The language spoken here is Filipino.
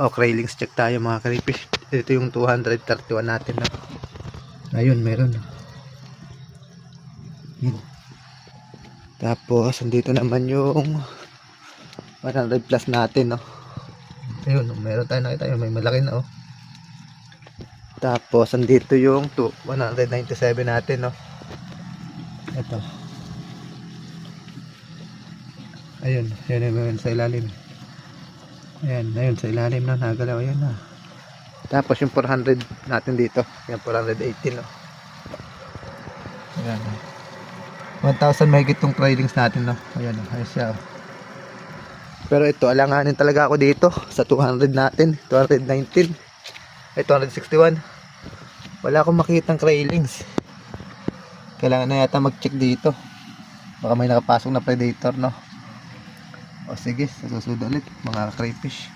railings check tayo mga crayfish. Ito yung 231 natin, no? Ayun, meron. Yun. Tapos andito naman yung 100 plus natin, no? Ayun, meron tayo nakita yun, may malaki na, oh. Tapos andito yung 197 natin, no? Ito. Ayun, yun sa ilalim. Ayan, ayun sa ilalim na nagalaw, ayan na. Tapos yung 400 natin dito, yan 418, no. Ayan, 1,000 mahigit tong railings natin, no. Ayan, ayun siya, oh. Pero ito, alanganin talaga ako dito sa 200 natin, 219 ay 261. Wala akong makitang railings. Kailangan na yata mag-check dito, baka may nakapasok na predator, no. O sige, sa susunod ulit mga crayfish.